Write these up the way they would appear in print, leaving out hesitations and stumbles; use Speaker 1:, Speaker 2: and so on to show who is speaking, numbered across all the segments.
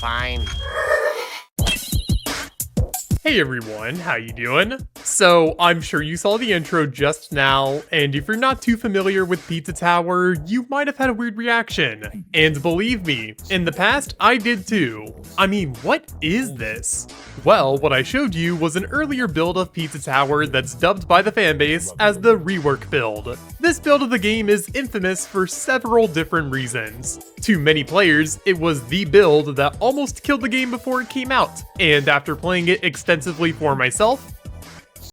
Speaker 1: fine.
Speaker 2: Hey everyone, how you doing? So, I'm sure you saw the intro just now, and if you're not too familiar with Pizza Tower, you might have had a weird reaction. And believe me, in the past, I did too. I mean, what is this? Well, what I showed you was an earlier build of Pizza Tower that's dubbed by the fanbase as the rework build. This build of the game is infamous for several different reasons. To many players, it was the build that almost killed the game before it came out, and after playing it extensively for myself,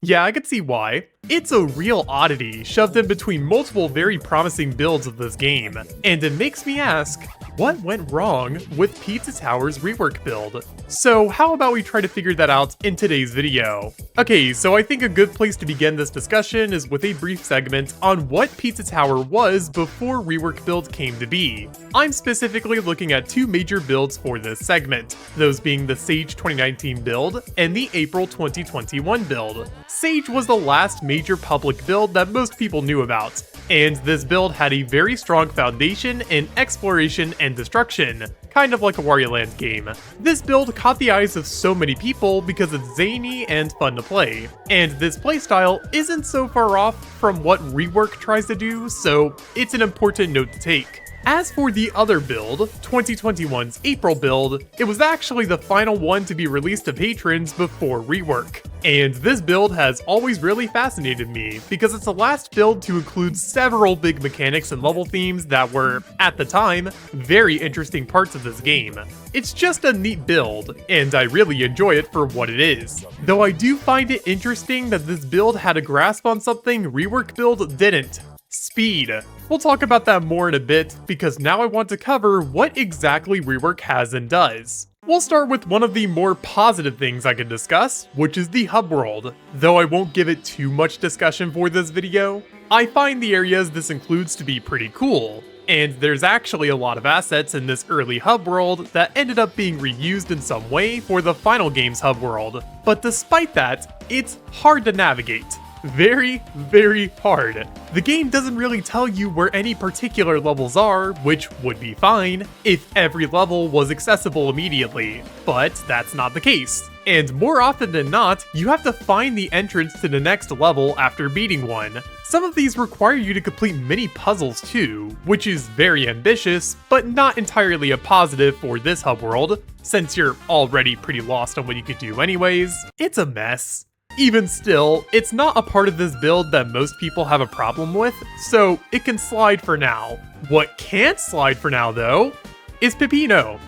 Speaker 2: yeah, I could see why. It's a real oddity shoved in between multiple very promising builds of this game, and it makes me ask, what went wrong with Pizza Tower's rework build? So how about we try to figure that out in today's video? Okay, so I think a good place to begin this discussion is with a brief segment on what Pizza Tower was before rework build came to be. I'm specifically looking at two major builds for this segment, those being the Sage 2019 build and the April 2021 build. Sage was the last major public build that most people knew about, and this build had a very strong foundation in exploration and destruction, kind of like a Wario Land game. This build caught the eyes of so many people because it's zany and fun to play, and this playstyle isn't so far off from what rework tries to do, so it's an important note to take. As for the other build, 2021's April build, it was actually the final one to be released to patrons before rework. And this build has always really fascinated me, because it's the last build to include several big mechanics and level themes that were, at the time, very interesting parts of this game. It's just a neat build, and I really enjoy it for what it is. Though I do find it interesting that this build had a grasp on something rework build didn't. Speed. We'll talk about that more in a bit, because now I want to cover what exactly rework has and does. We'll start with one of the more positive things I can discuss, which is the hub world. Though I won't give it too much discussion for this video, I find the areas this includes to be pretty cool. And there's actually a lot of assets in this early hub world that ended up being reused in some way for the final game's hub world. But despite that, it's hard to navigate. Very, very hard. The game doesn't really tell you where any particular levels are, which would be fine if every level was accessible immediately, but that's not the case. And more often than not, you have to find the entrance to the next level after beating one. Some of these require you to complete mini puzzles too, which is very ambitious, but not entirely a positive for this hub world, since you're already pretty lost on what you could do anyways. It's a mess. Even still, it's not a part of this build that most people have a problem with, so it can slide for now. What can't slide for now, though, is Peppino.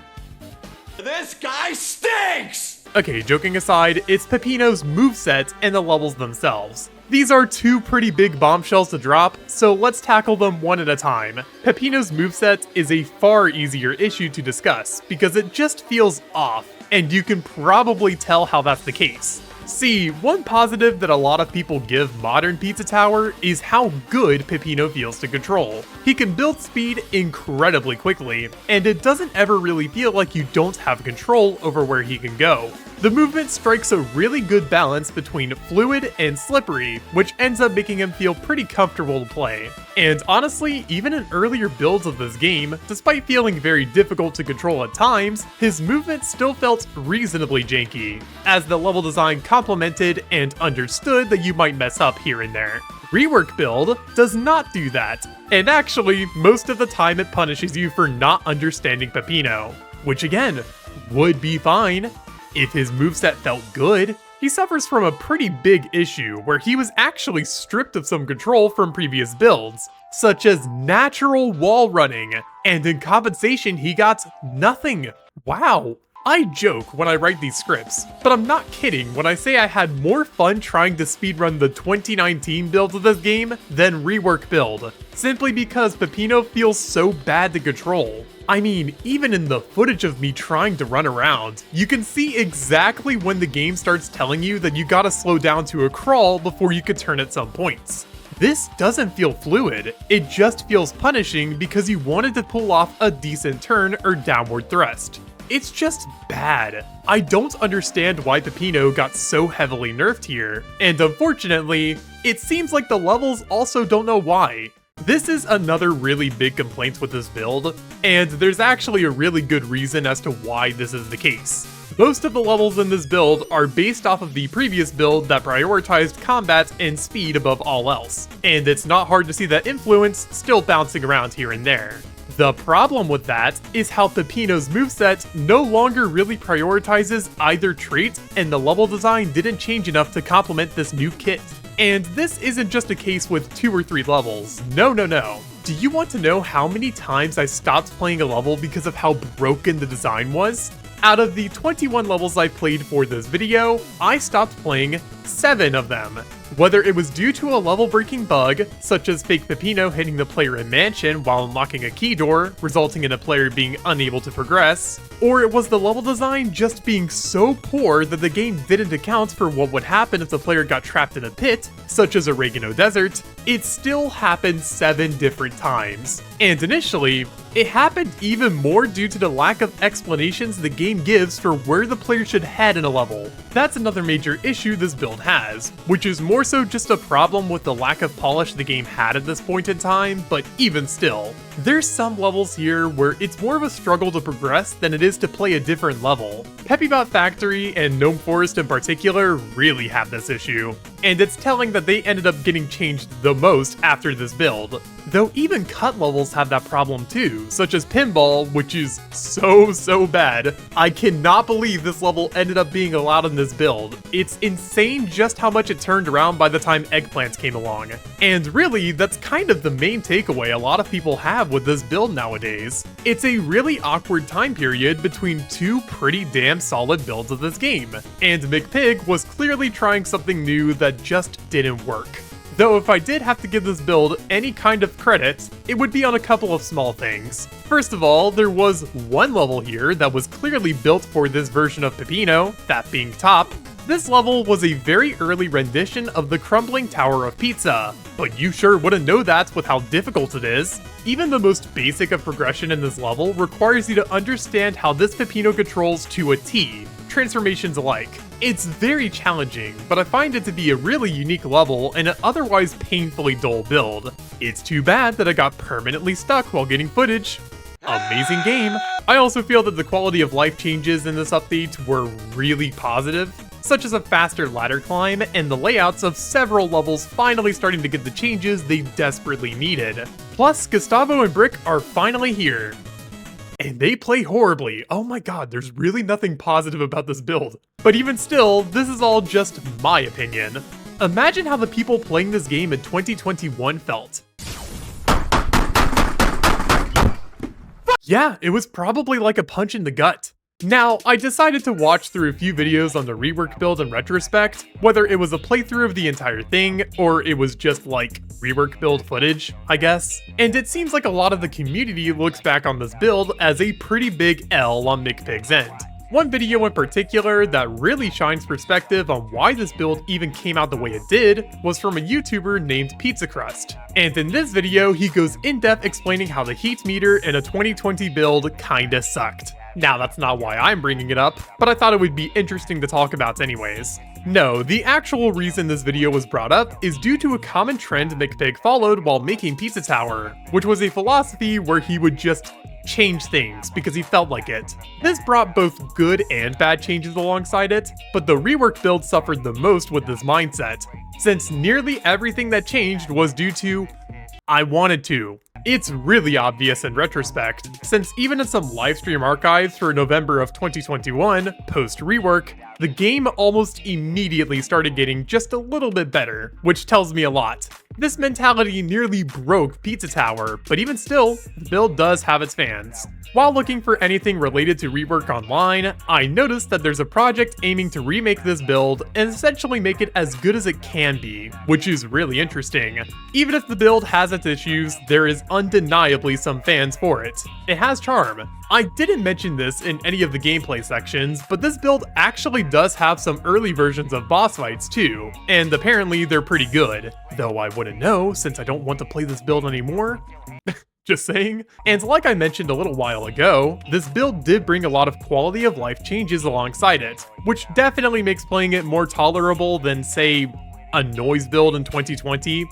Speaker 3: This guy stinks!
Speaker 2: Okay, joking aside, it's Peppino's moveset and the levels themselves. These are two pretty big bombshells to drop, so let's tackle them one at a time. Peppino's moveset is a far easier issue to discuss, because it just feels off, and you can probably tell how that's the case. See, one positive that a lot of people give modern Pizza Tower is how good Peppino feels to control. He can build speed incredibly quickly, and it doesn't ever really feel like you don't have control over where he can go. The movement strikes a really good balance between fluid and slippery, which ends up making him feel pretty comfortable to play. And honestly, even in earlier builds of this game, despite feeling very difficult to control at times, his movement still felt reasonably janky, as the level design complemented and understood that you might mess up here and there. Rework build does not do that, and actually, most of the time it punishes you for not understanding Peppino, which again, would be fine if his moveset felt good. He suffers from a pretty big issue where he was actually stripped of some control from previous builds, such as natural wall running, and in compensation he got nothing. Wow. I joke when I write these scripts, but I'm not kidding when I say I had more fun trying to speedrun the 2019 build of this game than rework build, simply because Peppino feels so bad to control. I mean, even in the footage of me trying to run around, you can see exactly when the game starts telling you that you gotta slow down to a crawl before you could turn at some points. This doesn't feel fluid, it just feels punishing because you wanted to pull off a decent turn or downward thrust. It's just bad. I don't understand why Peppino got so heavily nerfed here, and unfortunately, it seems like the levels also don't know why. This is another really big complaint with this build, and there's actually a really good reason as to why this is the case. Most of the levels in this build are based off of the previous build that prioritized combat and speed above all else, and it's not hard to see that influence still bouncing around here and there. The problem with that is how Peppino's moveset no longer really prioritizes either trait, and the level design didn't change enough to complement this new kit. And this isn't just a case with 2 or 3 levels, no. Do you want to know how many times I stopped playing a level because of how broken the design was? Out of the 21 levels I played for this video, I stopped playing 7 of them. Whether it was due to a level-breaking bug, such as fake Peppino hitting the player in Mansion while unlocking a key door, resulting in a player being unable to progress, or it was the level design just being so poor that the game didn't account for what would happen if the player got trapped in a pit, such as Oregano Desert, it still happened 7 different times. And initially, it happened even more due to the lack of explanations the game gives for where the player should head in a level. That's another major issue this build has, which is more so just a problem with the lack of polish the game had at this point in time, but even still. There's some levels here where it's more of a struggle to progress than it is to play a different level. Peppybot Factory and Gnome Forest in particular really have this issue, and it's telling that they ended up getting changed the most after this build. Though even cut levels have that problem too, such as Pinball, which is so bad. I cannot believe this level ended up being allowed in this build. It's insane just how much it turned around by the time Eggplants came along. And really, that's kind of the main takeaway a lot of people have with this build nowadays. It's a really awkward time period between 2 pretty damn solid builds of this game, and McPig was clearly trying something new that just didn't work. Though if I did have to give this build any kind of credit, it would be on a couple of small things. First of all, there was one level here that was clearly built for this version of Peppino, that being Top. This level was a very early rendition of the crumbling tower of pizza, but you sure wouldn't know that with how difficult it is. Even the most basic of progression in this level requires you to understand how this Peppino controls to a T, transformations alike. It's very challenging, but I find it to be a really unique level and an otherwise painfully dull build. It's too bad that I got permanently stuck while getting footage. Amazing game. I also feel that the quality of life changes in this update were really positive, such as a faster ladder climb and the layouts of several levels finally starting to get the changes they desperately needed. Plus, Gustavo and Brick are finally here. And they play horribly. Oh my god, there's really nothing positive about this build. But even still, this is all just my opinion. Imagine how the people playing this game in 2021 felt. Yeah, it was probably like a punch in the gut. Now, I decided to watch through a few videos on the rework build in retrospect, whether it was a playthrough of the entire thing, or it was just like rework build footage, I guess. And it seems like a lot of the community looks back on this build as a pretty big L on McPig's end. One video in particular that really shines perspective on why this build even came out the way it did was from a YouTuber named Pizza Crust. And in this video, he goes in depth explaining how the heat meter in a 2020 build kinda sucked. Now, that's not why I'm bringing it up, but I thought it would be interesting to talk about anyways. No, the actual reason this video was brought up is due to a common trend McPig followed while making Pizza Tower, which was a philosophy where he would just change things because he felt like it. This brought both good and bad changes alongside it, but the rework build suffered the most with this mindset, since nearly everything that changed was due to I wanted to. It's really obvious in retrospect, since even in some livestream archives for November of 2021, post-rework, the game almost immediately started getting just a little bit better, which tells me a lot. This mentality nearly broke Pizza Tower, but even still, the build does have its fans. While looking for anything related to rework online, I noticed that there's a project aiming to remake this build and essentially make it as good as it can be, which is really interesting. Even if the build has its issues, there is undeniably some fans for it. It has charm. I didn't mention this in any of the gameplay sections, but this build actually does have some early versions of boss fights too, and apparently they're pretty good. Though I wouldn't know since I don't want to play this build anymore. Just saying. And like I mentioned a little while ago, this build did bring a lot of quality of life changes alongside it, which definitely makes playing it more tolerable than, say, a noise build in 2020.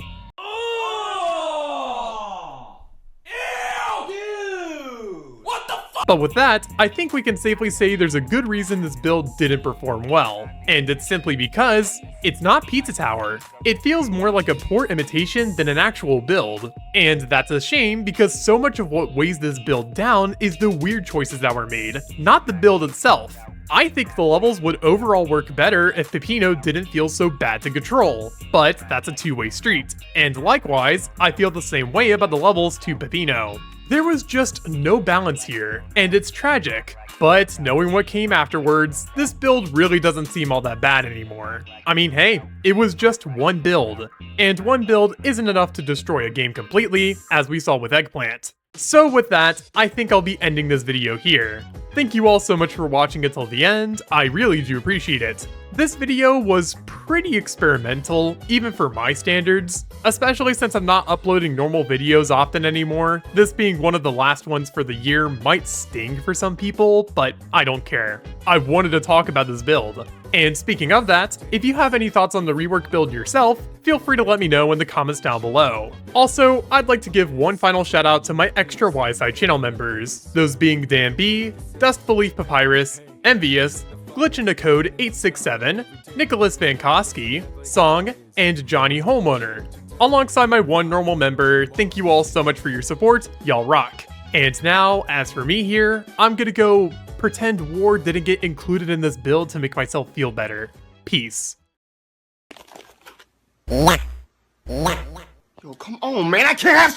Speaker 2: But with that, I think we can safely say there's a good reason this build didn't perform well, and it's simply because it's not Pizza Tower. It feels more like a poor imitation than an actual build, and that's a shame because so much of what weighs this build down is the weird choices that were made, not the build itself. I think the levels would overall work better if Peppino didn't feel so bad to control, but that's a two-way street, and likewise, I feel the same way about the levels to Peppino. There was just no balance here, and it's tragic, but knowing what came afterwards, this build really doesn't seem all that bad anymore. I mean, hey, it was just one build, and one build isn't enough to destroy a game completely, as we saw with Eggplant. So with that, I think I'll be ending this video here. Thank you all so much for watching until the end, I really do appreciate it. This video was pretty experimental, even for my standards, especially since I'm not uploading normal videos often anymore. This being one of the last ones for the year might sting for some people, but I don't care. I wanted to talk about this build. And speaking of that, if you have any thoughts on the rework build yourself, feel free to let me know in the comments down below. Also, I'd like to give one final shout out to my extra Wi-Fi channel members, those being Dan B, Dust Belief Papyrus, Envious, Glitch into Code 867, Nicholas Vankowski, Song, and Johnny Homeowner. Alongside my one normal member, thank you all so much for your support, y'all rock. And now, as for me here, I'm gonna go pretend war didn't get included in this build to make myself feel better. Peace.
Speaker 3: Yo, come on, man, I can't have